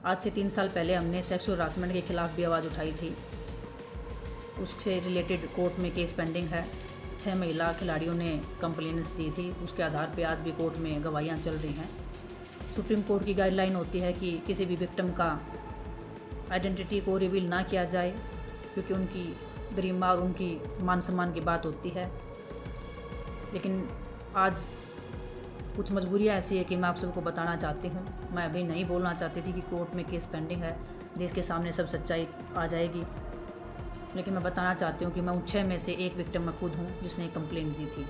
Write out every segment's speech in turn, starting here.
आज से 3 साल पहले हमने सेक्सुअल हरासमेंट के खिलाफ भी आवाज़ उठाई थी। उससे रिलेटेड कोर्ट में केस पेंडिंग है। 6 महिला खिलाड़ियों ने कंप्लेंट्स दी थी, उसके आधार पर आज भी कोर्ट में गवाहियाँ चल रही हैं। सुप्रीम कोर्ट की गाइडलाइन होती है कि किसी भी विक्टिम का आइडेंटिटी को रिवील ना किया जाए, क्योंकि उनकी गरिमा और उनकी मान सम्मान की बात होती है। लेकिन आज कुछ मजबूरियाँ ऐसी है कि मैं आप सबको बताना चाहती हूँ। मैं अभी नहीं बोलना चाहती थी कि कोर्ट में केस पेंडिंग है, देश के सामने सब सच्चाई आ जाएगी, लेकिन मैं बताना चाहती हूँ कि मैं उन 6 में से एक विक्टिम मैं खुद हूँ जिसने कंप्लेंट दी थी।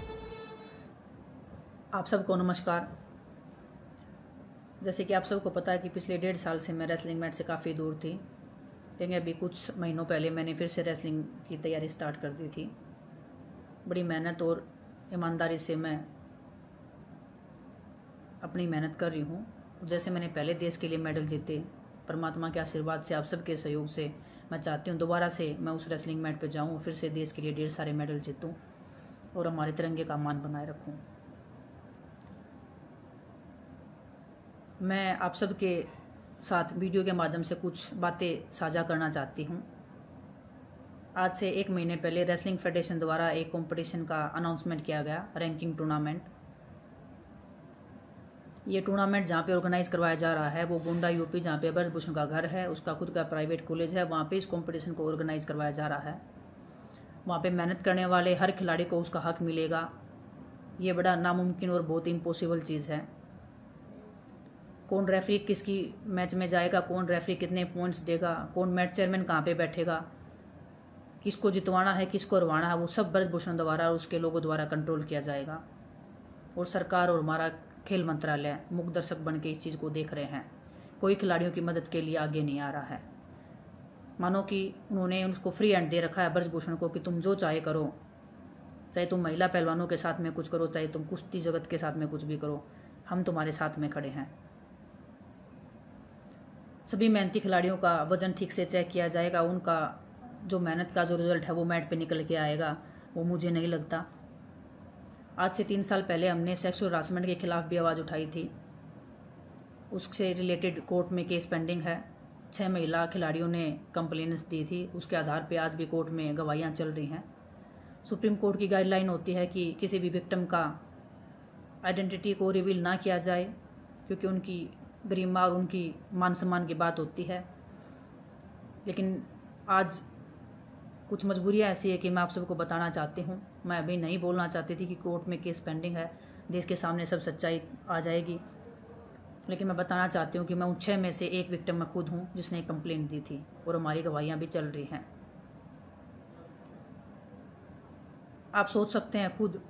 आप सबको नमस्कार। जैसे कि आप सबको पता है कि पिछले 1.5 साल से मैं रेसलिंग मैट से काफ़ी दूर थी, लेकिन अभी कुछ महीनों पहले मैंने फिर से रेसलिंग की तैयारी स्टार्ट कर दी थी। बड़ी मेहनत और ईमानदारी से मैं अपनी मेहनत कर रही हूँ। जैसे मैंने पहले देश के लिए मेडल जीते, परमात्मा के आशीर्वाद से, आप सबके सहयोग से मैं चाहती हूँ दोबारा से मैं उस रेसलिंग मैट पर जाऊँ, फिर से देश के लिए ढेर सारे मेडल जीतूँ और हमारे तिरंगे का मान बनाए रखूँ। मैं आप सबके साथ वीडियो के माध्यम से कुछ बातें साझा करना चाहती हूँ। आज से 1 महीने पहले रेसलिंग फेडरेशन द्वारा एक कंपटीशन का अनाउंसमेंट किया गया, रैंकिंग टूर्नामेंट। ये टूर्नामेंट जहाँ पे ऑर्गेनाइज़ करवाया जा रहा है वो गोंडा यूपी, जहाँ पे ब्रजभूषण का घर है, उसका खुद का प्राइवेट कॉलेज है, वहाँ पे इस कंपटीशन को ऑर्गेनाइज़ करवाया जा रहा है। वहाँ पे मेहनत करने वाले हर खिलाड़ी को उसका हक मिलेगा। ये बड़ा नामुमकिन और बहुत इम्पॉसिबल चीज़ है। कौन रेफरी किसकी मैच में जाएगा, कौन रेफरी कितने पॉइंट्स देगा, कौन मैच चेयरमैन कहाँ पे बैठेगा, किसको जितवाना है, किसको हरवाना है, वो सब ब्रजभूषण द्वारा और उसके लोगों द्वारा कंट्रोल किया जाएगा। और सरकार और हमारा खेल मंत्रालय मुख्य दर्शक बन के इस चीज़ को देख रहे हैं। कोई खिलाड़ियों की मदद के लिए आगे नहीं आ रहा है। मानो कि उन्होंने उसको फ्री हैंड दे रखा है ब्रजभूषण को कि तुम जो चाहे करो, चाहे तुम महिला पहलवानों के साथ में कुछ करो, चाहे तुम कुश्ती जगत के साथ में कुछ भी करो, हम तुम्हारे साथ में खड़े हैं। सभी मेहनती खिलाड़ियों का वजन ठीक से चेक किया जाएगा, उनका जो मेहनत का जो रिजल्ट है वो मैट पे निकल के आएगा, वो मुझे नहीं लगता। आज से 3 साल पहले हमने सेक्सुअल हरासमेंट के खिलाफ भी आवाज़ उठाई थी। उससे रिलेटेड कोर्ट में केस पेंडिंग है। 6 महिला खिलाड़ियों ने कंप्लेंट्स दी थी, उसके आधार पर आज भी कोर्ट में गवाहियाँ चल रही हैं। सुप्रीम कोर्ट की गाइडलाइन होती है कि किसी भी विक्टिम का आइडेंटिटी को रिवील ना किया जाए, क्योंकि उनकी गरिमा और उनकी मान सम्मान की बात होती है। लेकिन आज कुछ मजबूरियाँ ऐसी है कि मैं आप सबको बताना चाहती हूँ। मैं अभी नहीं बोलना चाहती थी कि कोर्ट में केस पेंडिंग है, देश के सामने सब सच्चाई आ जाएगी, लेकिन मैं बताना चाहती हूँ कि मैं उन 6 में से एक विक्टिम मैं खुद हूँ जिसने कंप्लेंट दी थी और हमारी गवाहियाँ भी चल रही हैं। आप सोच सकते हैं खुद,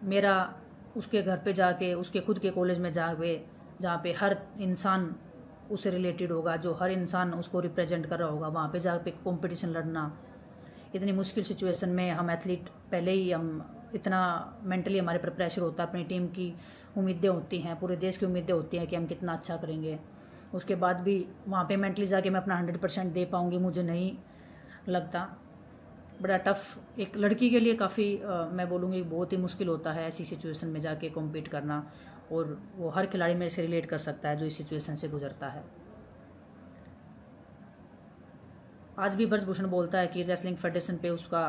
मेरा उसके घर पे जाके, उसके खुद के कॉलेज में जाके, जहाँ पे हर इंसान उससे रिलेटेड होगा, जो हर इंसान उसको रिप्रेजेंट कर रहा होगा, वहाँ पे जाके कंपटीशन लड़ना, इतनी मुश्किल सिचुएशन में हम एथलीट पहले ही हम इतना मेंटली हमारे पर प्रेशर होता है, अपनी टीम की उम्मीदें होती हैं, पूरे देश की उम्मीदें होती हैं कि हम कितना अच्छा करेंगे। उसके बाद भी वहाँ पे मेंटली जाके मैं अपना 100% दे पाऊँगी, मुझे नहीं लगता। बड़ा टफ एक लड़की के लिए काफ़ी मैं बोलूँगी बहुत ही मुश्किल होता है ऐसी सिचुएशन में जाके कॉम्पीट करना, और वो हर खिलाड़ी मेरे से रिलेट कर सकता है जो इस सिचुएशन से गुजरता है। आज भी ब्रजभूषण बोलता है कि रेसलिंग फेडरेशन पे उसका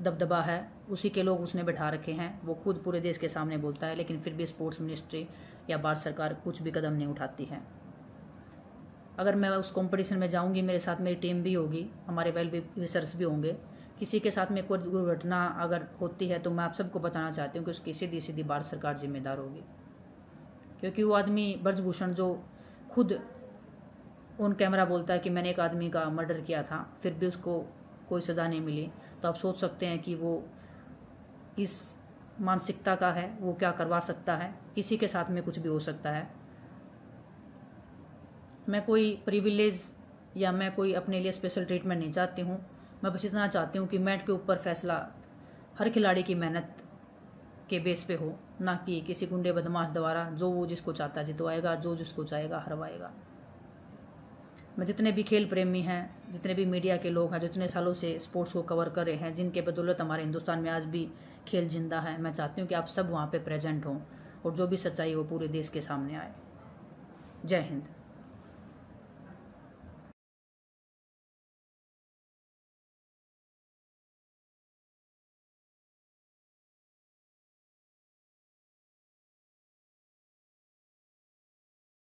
दबदबा है, उसी के लोग उसने बैठा रखे हैं, वो खुद पूरे देश के सामने बोलता है, लेकिन फिर भी स्पोर्ट्स मिनिस्ट्री या भारत सरकार कुछ भी कदम नहीं उठाती है। अगर मैं उस कंपटीशन में जाऊंगी, मेरे साथ मेरी टीम भी होगी, हमारे वेल विशर्स भी होंगे, किसी के साथ में कोई दुर्घटना अगर होती है तो मैं आप सबको बताना चाहती हूँ कि उसकी सीधी सीधी भारत सरकार जिम्मेदार होगी। क्योंकि वो आदमी ब्रजभूषण जो खुद ऑन कैमरा बोलता है कि मैंने एक आदमी का मर्डर किया था, फिर भी उसको कोई सज़ा नहीं मिली, तो आप सोच सकते हैं कि वो इस मानसिकता का है, वो क्या करवा सकता है। किसी के साथ में कुछ भी हो सकता है। मैं कोई प्रिविलेज या मैं कोई अपने लिए स्पेशल ट्रीटमेंट नहीं चाहती हूँ। मैं बस इतना चाहती हूँ कि मैट के ऊपर फैसला हर खिलाड़ी की मेहनत के बेस पे हो, ना कि किसी गुंडे बदमाश द्वारा जो वो जिसको चाहता है जितवाएगा, जो जिसको चाहेगा हरवाएगा। मैं जितने भी खेल प्रेमी हैं, जितने भी मीडिया के लोग हैं, जितने सालों से स्पोर्ट्स को कवर कर रहे हैं, जिनके बदौलत हमारे हिंदुस्तान में आज भी खेल जिंदा है, मैं चाहती हूँ कि आप सब वहाँ पे प्रेजेंट हों और जो भी सच्चाई हो पूरे देश के सामने आए। जय हिंद।